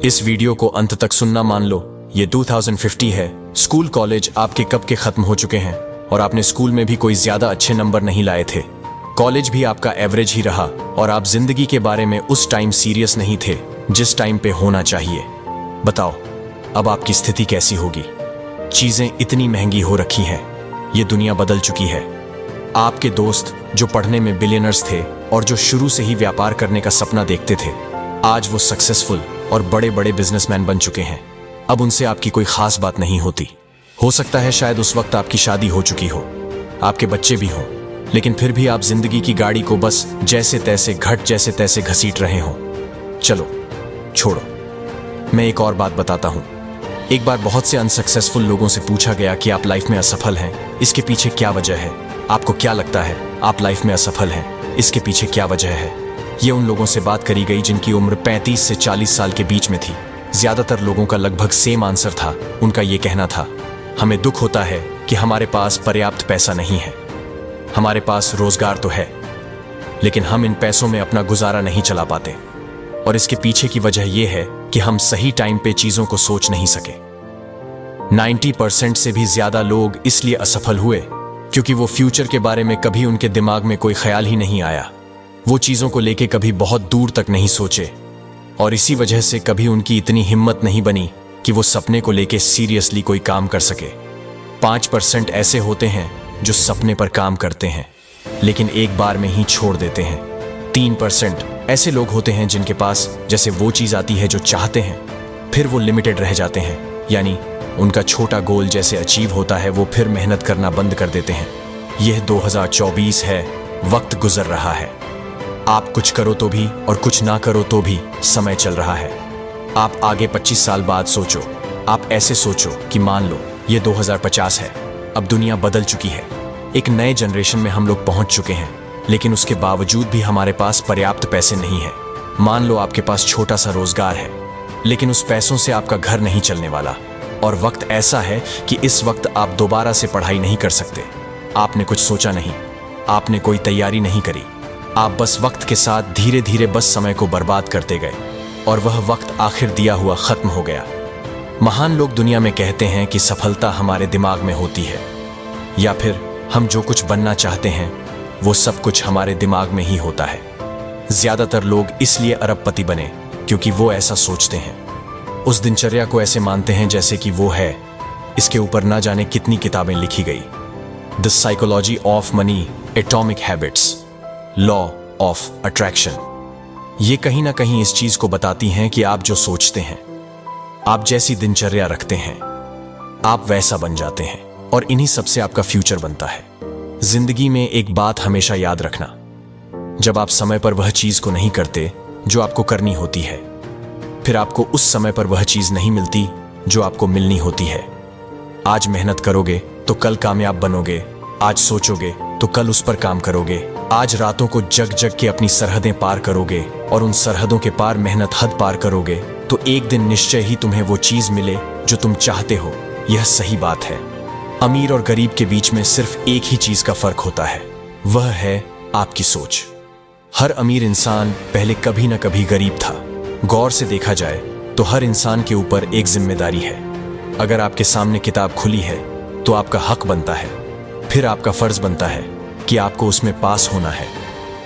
इस वीडियो को अंत तक सुनना मान लो ये 2050 है। स्कूल कॉलेज आपके कब के खत्म हो चुके हैं और आपने स्कूल में भी कोई ज्यादा अच्छे नंबर नहीं लाए थे। कॉलेज भी आपका एवरेज ही रहा और आप जिंदगी के बारे में उस टाइम सीरियस नहीं थे जिस टाइम पे होना चाहिए। बताओ अब आपकी स्थिति कैसी होगी। चीजें इतनी महंगी हो रखी हैं, ये दुनिया बदल चुकी है। आपके दोस्त जो पढ़ने में बिलियनर्स थे और जो शुरू से ही व्यापार करने का सपना देखते थे, आज वो सक्सेसफुल और बड़े बड़े बिजनेसमैन बन चुके हैं। अब उनसे आपकी कोई खास बात नहीं होती। हो सकता है शायद उस वक्त आपकी शादी हो चुकी हो, आपके बच्चे भी हों, लेकिन फिर भी आप जिंदगी की गाड़ी को बस जैसे तैसे घट जैसे तैसे घसीट रहे हों। चलो छोड़ो, मैं एक और बात बताता हूं। एक बार बहुत से अनसक्सेसफुल लोगों से पूछा गया कि आप लाइफ में असफल हैं, इसके पीछे क्या वजह है। आपको क्या लगता है आप लाइफ में असफल हैं, इसके पीछे क्या वजह है। ये उन लोगों से बात करी गई जिनकी उम्र 35 से 40 साल के बीच में थी। ज्यादातर लोगों का लगभग सेम आंसर था। उनका ये कहना था, हमें दुख होता है कि हमारे पास पर्याप्त पैसा नहीं है। हमारे पास रोजगार तो है, लेकिन हम इन पैसों में अपना गुजारा नहीं चला पाते। और इसके पीछे की वजह यह है कि हम सही टाइम पे चीजों को सोच नहीं सके। 90% से भी ज्यादा लोग इसलिए असफल हुए क्योंकि वो फ्यूचर के बारे में कभी उनके दिमाग में कोई ख्याल ही नहीं आया। वो चीजों को लेके कभी बहुत दूर तक नहीं सोचे और इसी वजह से कभी उनकी इतनी हिम्मत नहीं बनी कि वो सपने को लेके सीरियसली कोई काम कर सके। 5% ऐसे होते हैं जो सपने पर काम करते हैं लेकिन एक बार में ही छोड़ देते हैं। 3% ऐसे लोग होते हैं जिनके पास जैसे वो चीज आती है जो चाहते हैं, फिर वो लिमिटेड रह जाते हैं, यानी उनका छोटा गोल जैसे अचीव होता है वो फिर मेहनत करना बंद कर देते हैं। यह 2024 है, वक्त गुजर रहा है। आप कुछ करो तो भी और कुछ ना करो तो भी समय चल रहा है। आप आगे 25 साल बाद सोचो। आप ऐसे सोचो कि मान लो ये 2050 है, अब दुनिया बदल चुकी है। एक नए जनरेशन में हम लोग पहुंच चुके हैं, लेकिन उसके बावजूद भी हमारे पास पर्याप्त पैसे नहीं है। मान लो आपके पास छोटा सा रोजगार है, लेकिन उस पैसों से आपका घर नहीं चलने वाला और वक्त ऐसा है कि इस वक्त आप दोबारा से पढ़ाई नहीं कर सकते। आपने कुछ सोचा नहीं, आपने कोई तैयारी नहीं करी, आप बस वक्त के साथ धीरे धीरे बस समय को बर्बाद करते गए और वह वक्त आखिर दिया हुआ खत्म हो गया। महान लोग दुनिया में कहते हैं कि सफलता हमारे दिमाग में होती है, या फिर हम जो कुछ बनना चाहते हैं वो सब कुछ हमारे दिमाग में ही होता है। ज्यादातर लोग इसलिए अरबपति बने क्योंकि वो ऐसा सोचते हैं, उस दिनचर्या को ऐसे मानते हैं जैसे कि वो है। इसके ऊपर ना जाने कितनी किताबें लिखी गई। The psychology of money, atomic habits, law of attraction. ये कहीं ना कहीं इस चीज को बताती हैं कि आप जो सोचते हैं, आप जैसी दिनचर्या रखते हैं, आप वैसा बन जाते हैं और इन्हीं सबसे आपका फ्यूचर बनता है। जिंदगी में एक बात हमेशा याद रखना, जब आप समय पर वह चीज को नहीं करते जो आपको करनी होती है, फिर आपको उस समय पर वह चीज नहीं मिलती जो आपको मिलनी होती है। आज मेहनत करोगे तो कल कामयाब बनोगे, आज सोचोगे तो कल उस पर काम करोगे, आज रातों को जग जग के अपनी सरहदें पार करोगे और उन सरहदों के पार मेहनत हद पार करोगे तो एक दिन निश्चय ही तुम्हें वो चीज मिले जो तुम चाहते हो। यह सही बात है। अमीर और गरीब के बीच में सिर्फ एक ही चीज का फर्क होता है, वह है आपकी सोच। हर अमीर इंसान पहले कभी ना कभी गरीब था। गौर से देखा जाए तो हर इंसान के ऊपर एक जिम्मेदारी है। अगर आपके सामने किताब खुली है तो आपका हक बनता है, फिर आपका फर्ज बनता है कि आपको उसमें पास होना है।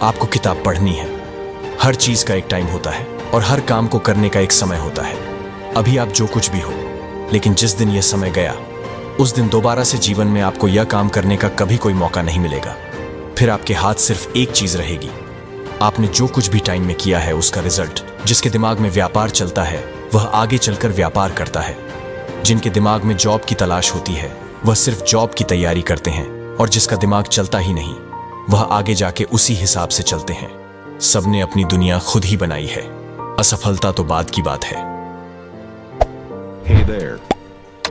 आपको किताब पढ़नी है। हर चीज का एक टाइम होता है और हर काम को करने का एक समय होता है। अभी आप जो कुछ भी हो, लेकिन जिस दिन यह समय गया उस दिन दोबारा से जीवन में आपको यह काम करने का कभी कोई मौका नहीं मिलेगा। फिर आपके हाथ सिर्फ एक चीज रहेगी, आपने जो कुछ भी टाइम में किया है उसका रिजल्ट। जिसके दिमाग में व्यापार चलता है वह आगे चलकर व्यापार करता है। जिनके दिमाग में जॉब की तलाश होती है वह सिर्फ जॉब की तैयारी करते हैं, और जिसका दिमाग चलता ही नहीं वह आगे जाके उसी हिसाब से चलते हैं। सबने अपनी दुनिया खुद ही बनाई है, असफलता तो बाद की बात है। Hey there.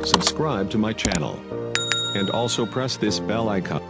Subscribe to my channel and also press this bell icon.